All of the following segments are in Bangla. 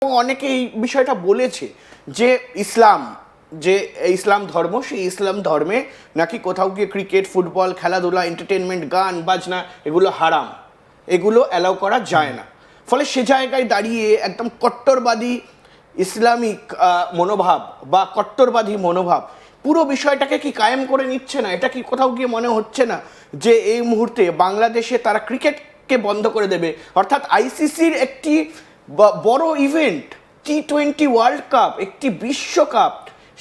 অনেকে এই বিষয়টা বলেছে যে ইসলাম ধর্ম, সেই ইসলাম ধর্মে নাকি কোথাও গিয়ে ক্রিকেট, ফুটবল, খেলাধুলা, এন্টারটেনমেন্ট, গান বাজনা এগুলো হারাম, এগুলো অ্যালাউ করা যায় না। ফলে সে জায়গায় দাঁড়িয়ে একদম কট্টরবাদী ইসলামিক মনোভাব বা কট্টরবাদী মনোভাব পুরো বিষয়টাকে কি কায়েম করে নিচ্ছে না? এটা কি কোথাও গিয়ে মনে হচ্ছে না যে এই মুহূর্তে বাংলাদেশে তারা ক্রিকেটকে বন্ধ করে দেবে? অর্থাৎ আইসিসির একটি বড় ইভেন্ট T20 ওয়ার্ল্ড কাপ, একটি বিশ্বকাপ,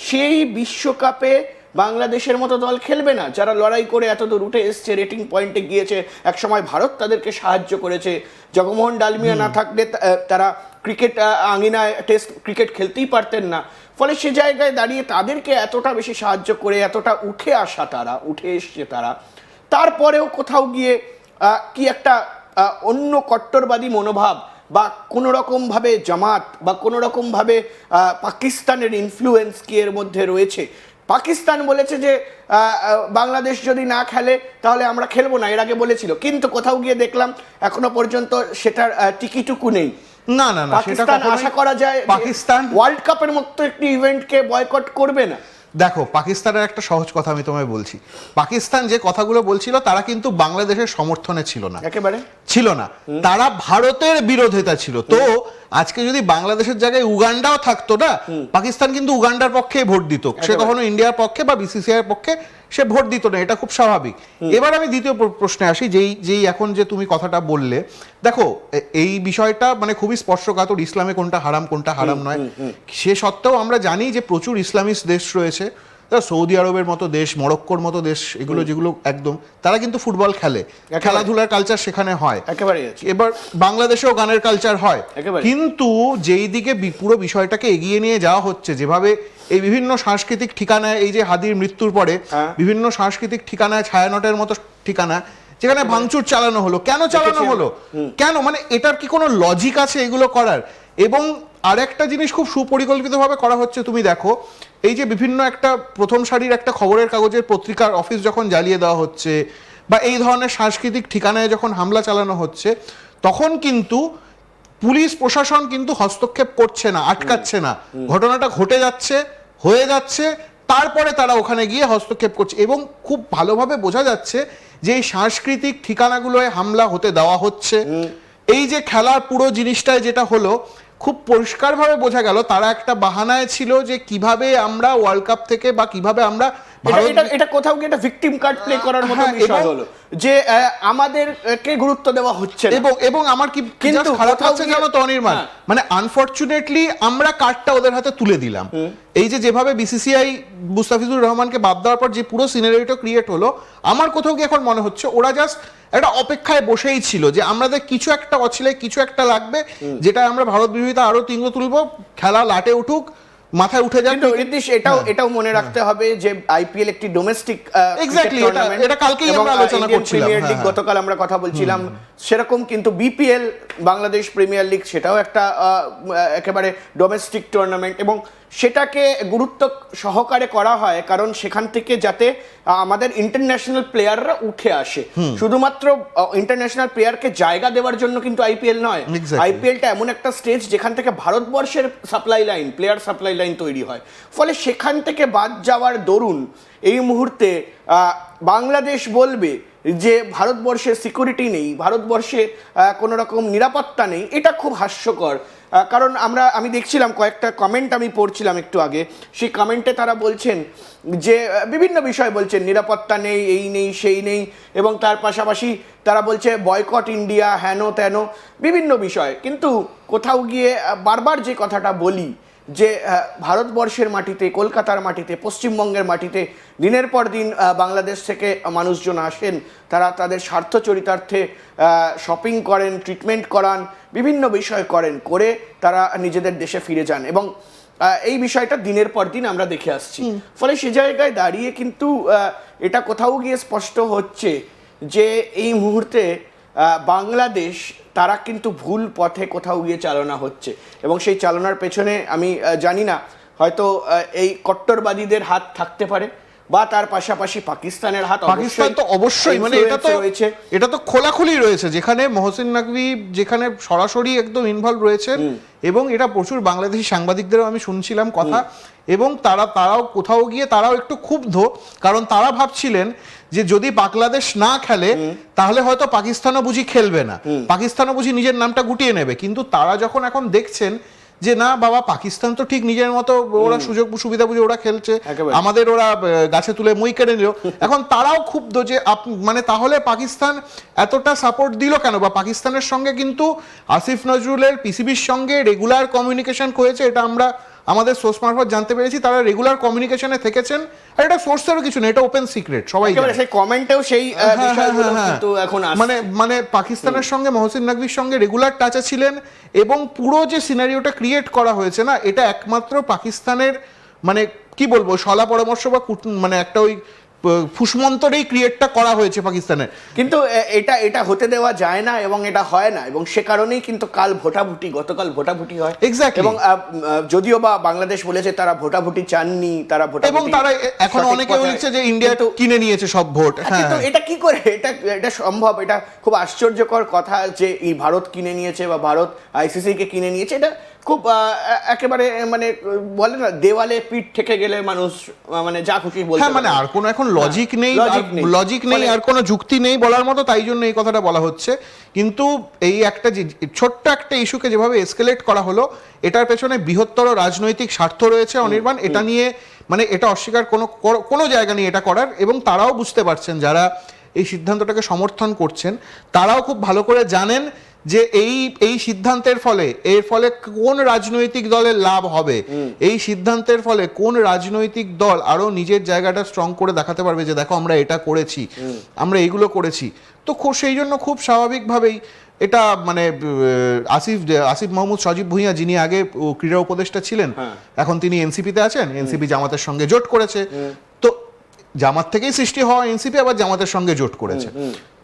সেই বিশ্বকাপে বাংলাদেশের মতো দল খেলবে না, যারা লড়াই করে এত দূর উঠে এসছে, রেটিং পয়েন্টে গিয়েছে। একসময় ভারত তাদেরকে সাহায্য করেছে। জগমোহন ডালমিয়া না থাকলে তারা ক্রিকেট আঙিনায় টেস্ট ক্রিকেট খেলতেই পারতেন না। ফলে সে জায়গায় দাঁড়িয়ে তাদেরকে এতটা বেশি সাহায্য করে এতটা উঠে এসছে তারা, তারপরেও কোথাও গিয়ে কি একটা অন্য কট্টরবাদী মনোভাব বা কোনো রকমভাবে জামাত বা কোনো রকমভাবে পাকিস্তানের ইনফ্লুয়েন্স কি এর মধ্যে রয়েছে? পাকিস্তান বলেছে যে বাংলাদেশ যদি না খেলে তাহলে আমরা খেলবো না, এর আগে বলেছিল, কিন্তু কোথাও গিয়ে দেখলাম এখনো পর্যন্ত সেটার টিকিটুকু নেই। না না না, পাকিস্তান আশা করা যায় পাকিস্তান ওয়ার্ল্ড কাপের মতো একটি ইভেন্টকে বয়কট করবে না। দেখো, পাকিস্তানের একটা সহজ কথা আমি তোমায় বলছি। পাকিস্তান যে কথাগুলো বলছিল তারা কিন্তু বাংলাদেশের সমর্থনে ছিল না, একেবারে ছিল না। তারা ভারতের বিরোধিতা ছিল। তো আজকে যদি বাংলাদেশের জায়গায় উগান্ডাও থাকতো না, পাকিস্তান কিন্তু উগান্ডার পক্ষে ভোট দিত, সে কখনো ইন্ডিয়ার পক্ষে বা বিসিসিআই এর পক্ষে সে ভোট দিত না, এটা খুব স্বাভাবিক। এবার আমি দ্বিতীয় প্রশ্নে আসি, যেই এখন যে তুমি কথাটা বললে, দেখো এই বিষয়টা মানে খুবই স্পর্শকাতর, ইসলামে কোনটা হারাম নয়। সে সত্ত্বেও আমরা জানি যে প্রচুর ইসলামিস্ট দেশ রয়েছে, সৌদি আরবের মতো দেশ, মরক্কোর মতো দেশ, এগুলো যেগুলো একদম তারা কিন্তু ফুটবল খেলে, খেলাধুলার কালচার সেখানে হয় একেবারে। এবার বাংলাদেশেও গানের কালচার হয়, কিন্তু যেই দিকে পুরো বিষয়টাকে এগিয়ে নিয়ে যাওয়া হচ্ছে, যেভাবে এই বিভিন্ন সাংস্কৃতিক ঠিকানায়, এই যে হাদির মৃত্যুর পরে বিভিন্ন সাংস্কৃতিক ঠিকানায়, ছায়ানটের মতো ঠিকানা যেখানে ভাঙচুর চালানো হলো, কেন চালানো হলো, কেন, মানে এটার কি কোনো লজিক আছে এগুলো করার? এবং আরেকটা জিনিস খুব সুপরিকল্পিতভাবে করা হচ্ছে, তুমি দেখো এই যে বিভিন্ন একটা প্রথম সারির একটা খবরের কাগজের পত্রিকার অফিস যখন জ্বালিয়ে দেওয়া হচ্ছে বা এই ধরনের সাংস্কৃতিক ঠিকানায় যখন হামলা চালানো হচ্ছে, তখন কিন্তু পুলিশ প্রশাসন কিন্তু হস্তক্ষেপ করছে না, আটকাচ্ছে না, ঘটনাটা ঘটে যাচ্ছে, হয়ে যাচ্ছে, তারপরে তারা ওখানে গিয়ে হস্তক্ষেপ করছে। এবং খুব ভালোভাবে বোঝা যাচ্ছে যে এই সাংস্কৃতিক ঠিকানাগুলোয় হামলা হতে দেওয়া হচ্ছে। এই যে খেলার পুরো জিনিসটায় যেটা হলো, খুব পরিষ্কারভাবে বোঝা গেল তারা একটা বাহানায় ছিল যে কিভাবে আমরা ওয়ার্ল্ড কাপ থেকে বা কিভাবে আমরা এটা কোথাও গিয়ে একটা ভিকটিম কার্ড প্লে করার মতো বিষয় হলো যে আমাদেরকে গুরুত্ব দেওয়া হচ্ছে না। এবং আমার কি কিন্তু খারাপ লাগছে জানো তো অনির্বাণ, মানে আনফরচুনেটলি আমরা কার্ডটা ওদের হাতে তুলে দিলাম। এই যে যেভাবে বিসিসিআই মুস্তাফিজুর রহমানকে বাদ দেওয়ার পর যে পুরো সিনারিওটা ক্রিয়েট হলো, আমার কোথাও গিয়ে এখন মনে হচ্ছে ওরা জাস্ট একটা অপেক্ষায় বসেই ছিল যে আমাদের কিছু একটা অছিলে, কিছু একটা লাগবে, যেটা আমরা ভারত বিরোধিতা আরো তীব্র তুলবো, খেলা লাটে উঠুক, মাথায় উঠে যাবে। এটাও মনে রাখতে হবে যে আইপিএল একটি ডোমেস্টিক এক্স্যাক্টলি, এটা কালকেই আমরা আলোচনা করছিলাম, প্রিমিয়ার লিগ গতকাল আমরা কথা বলছিলাম, সেরকম কিন্তু বিপিএল বাংলাদেশ প্রিমিয়ার লিগ সেটাও একটা একেবারে ডোমেস্টিক টুর্নামেন্ট, এবং সেটাকে গুরুত্ব সহকারে করা হয় কারণ সেখান থেকে যাতে আমাদের ইন্টারন্যাশনাল প্লেয়াররা উঠে আসে। শুধুমাত্র ইন্টারন্যাশনাল প্লেয়ারকে জায়গা দেওয়ার জন্য কিন্তু আইপিএল নয়, আইপিএলটা এমন একটা স্টেজ যেখান থেকে ভারতবর্ষের supply line, player supply line তৈরি হয়। ফলে সেখান থেকে বাদ যাওয়ার দরুন এই মুহূর্তে বাংলাদেশ বলবে যে ভারতবর্ষের সিকিউরিটি নেই, ভারতবর্ষে কোনো রকম নিরাপত্তা নেই, এটা খুব হাস্যকর। কারণ আমি দেখছিলাম কয়েকটা কমেন্ট আমি পড়ছিলাম একটু আগে, সেই কমেন্টে তারা বলছেন যে বিভিন্ন বিষয় বলছেন, নিরাপত্তা নেই, এই নেই, সেই নেই, এবং তার পাশাপাশি তারা বলছে বয়কট ইন্ডিয়া, হেন তেন বিভিন্ন বিষয়। কিন্তু কোথাও গিয়ে বারবার যে কথাটা বলি যে ভারতবর্ষের মাটিতে, কলকাতার মাটিতে, পশ্চিমবঙ্গের মাটিতে দিনের পর দিন বাংলাদেশ থেকে মানুষজন আসেন, তারা তাদের স্বার্থ চরিতার্থে শপিং করেন, ট্রিটমেন্ট করান, বিভিন্ন বিষয় করেন, করে তারা নিজেদের দেশে ফিরে যান, এবং এই বিষয়টা দিনের পর দিন আমরা দেখে আসছি। ফলে সে জায়গায় দাঁড়িয়ে কিন্তু এটা কোথাও গিয়ে স্পষ্ট হচ্ছে যে এই মুহূর্তে বাংলাদেশ তারা কিন্তু ভুল পথে কোথাও গিয়ে চালনা হচ্ছে, এবং সেই চালনার পেছনে আমি জানি না, হয়তো এই কট্টরবাদীদের হাত থাকতে পারে, বা তার পাশাপাশি পাকিস্তানের হাত পাকিস্তান তো অবশ্যই, মানে এটা তো খোলাখুলি রয়েছে, যেখানে মহসিন নাকভি যেখানে সরাসরি একদম ইনভলভ রয়েছেন, এবং এটা প্রচুর বাংলাদেশি সাংবাদিকদেরও আমি শুনছিলাম কথা, এবং তারাও কোথাও গিয়ে তারাও একটু ক্ষুব্ধ, কারণ তারা ভাবছিলেন যে যদি বাংলাদেশ না খেলে তাহলে হয়তো পাকিস্তানও বুঝি খেলবে না, পাকিস্তানও বুঝি নিজের নামটা গুটিয়ে নেবে। কিন্তু তারা যখন এখন দেখছেন যে না বাবা, পাকিস্তান তো ঠিক নিজের মতো ওরা সুযোগ সুবিধা বুঝে ওরা খেলছে, আমাদের ওরা গাছে তুলে মই কেড়ে নিল, এখন তারাও ক্ষুব্ধ যে মানে তাহলে পাকিস্তান এতটা সাপোর্ট দিল কেন, বা পাকিস্তানের সঙ্গে কিন্তু আসিফ নজরুলের পিসিবির সঙ্গে রেগুলার কমিউনিকেশন হয়েছে, এটা আমরা আমাদের সোর্স মারফত জানতে পেরেছি, তারা রেগুলার কমিউনিকেশনে থেকেছেন, আর এটা সোর্সেরও কিছু না, এটা ওপেন সিক্রেট, সবাই জানে। সেই কমেন্টেও সেই বিষয়গুলো কিন্তু এখন মানে পাকিস্তানের সঙ্গে মহসিন নাকভির সঙ্গে রেগুলার টাচে ছিলেন, এবং পুরো যে সিনারিওটা ক্রিয়েট করা হয়েছে না, এটা একমাত্র পাকিস্তানের মানে কি বলবো শলা পরামর্শ বা মানে একটা ওই ফুসমন্তরেই ক্রিয়েটটা করা হয়েছে পাকিস্তানের। কিন্তু এটা হতে দেওয়া যায় না এবং এটা হয় না, এবং সে কারণেই কিন্তু গতকাল ভোটাভুটি হয়। এক্স্যাক্টলি। এবং যদিও বা বাংলাদেশ বলেছে তারা ভোটাভুটি চাননি, তারা ভোটাভুটি, এবং তারা এখন অনেকে বলছে যে ইন্ডিয়া তো কিনে নিয়েছে সব ভোট। কিন্তু এটা কি করে এটা সম্ভব? এটা খুব আশ্চর্যকর কথা যে এই ভারত কিনে নিয়েছে বা ভারত আইসিসি কে কিনে নিয়েছে, এটা খুব একেবারে মানে বলে না দেওয়ালে পিঠ থেকে গেলে মানুষ মানে যা খুশি বলতে পারে। মানে আর কোনো এখন লজিক নেই, আর কোনো যুক্তি নেই বলার মতো, তাই জন্য এই কথাটা বলা হচ্ছে। কিন্তু এই একটা ছোট্ট একটা ইস্যুকে যেভাবে এসকেলেট করা হলো, এটার পেছনে বৃহত্তর রাজনৈতিক স্বার্থ রয়েছে অনির্বাণ, এটা নিয়ে মানে এটা অস্বীকার কোনো জায়গা নেই এটা করার, এবং তারাও বুঝতে পারছেন, যারা এই সিদ্ধান্তটাকে সমর্থন করছেন তারাও খুব ভালো করে জানেন যে এই সিদ্ধান্তের ফলে কোন রাজনৈতিক দলের লাভ হবে, এই সিদ্ধান্তের ফলে কোন রাজনৈতিক দল আরো নিজের জায়গাটা স্ট্রং করে দেখাতে পারবে যে দেখো আমরা এটা করেছি, আমরা এইগুলো করেছি। তো সেই জন্য খুব স্বাভাবিকভাবেই এটা মানে আসিফ মাহমুদ সজীব ভুঁইয়া, যিনি আগে ক্রীড়া উপদেষ্টা ছিলেন, এখন তিনি এনসিপিতে আছেন, এনসিপি জামাতের সঙ্গে জোট করেছে, তো জামাত থেকেই সৃষ্টি হওয়া এনসিপি আবার জামাতের সঙ্গে জোট করেছে।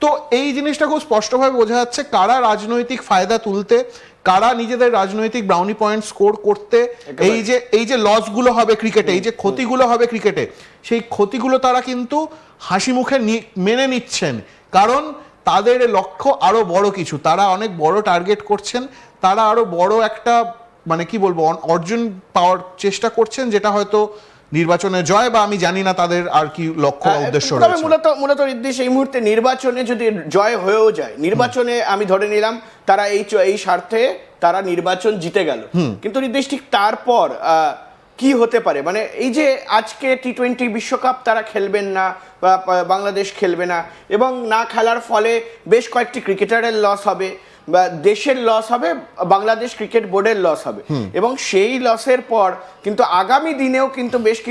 তো এই জিনিসটা খুব স্পষ্টভাবে বোঝা যাচ্ছে কারা রাজনৈতিক ফায়দা তুলতে, কারা নিজেদের রাজনৈতিক ব্রাউনি পয়েন্ট স্কোর করতে, এই যে লসগুলো হবে ক্রিকেটে, এই যে ক্ষতিগুলো হবে ক্রিকেটে, সেই ক্ষতিগুলো তারা কিন্তু হাসি মুখে মেনে নিচ্ছেন, কারণ তাদের লক্ষ্য আরো বড় কিছু, তারা অনেক বড় টার্গেট করছেন, তারা আরো বড় একটা মানে কি বলবো অর্জন পাওয়ার চেষ্টা করছেন, যেটা হয়তো নির্বাচনে জয়, বা আমি জানি না তাদের আর কি লক্ষ্য উদ্দেশ্য রয়েছে। মূলত নির্দেশ এই মুহূর্তে নির্বাচনে যদি জয় হয়েও যায়, নির্বাচনে আমি ধরে নিলাম তারা এই স্বার্থে তারা নির্বাচন জিতে গেল, কিন্তু নির্দেশ ঠিক তারপর কি হতে পারে, মানে এই যে আজকে টি-20 বিশ্বকাপ তারা খেলবেন না বা বাংলাদেশ খেলবে না, এবং না খেলার ফলে বেশ কয়েকটি ক্রিকেটারের লস হবে বা দেশের লস হবে, বাংলাদেশ ক্রিকেট বোর্ডের লস হবে, এবং সেই লসের পর কিন্তু আগামী দিনেও কিন্তু বেশ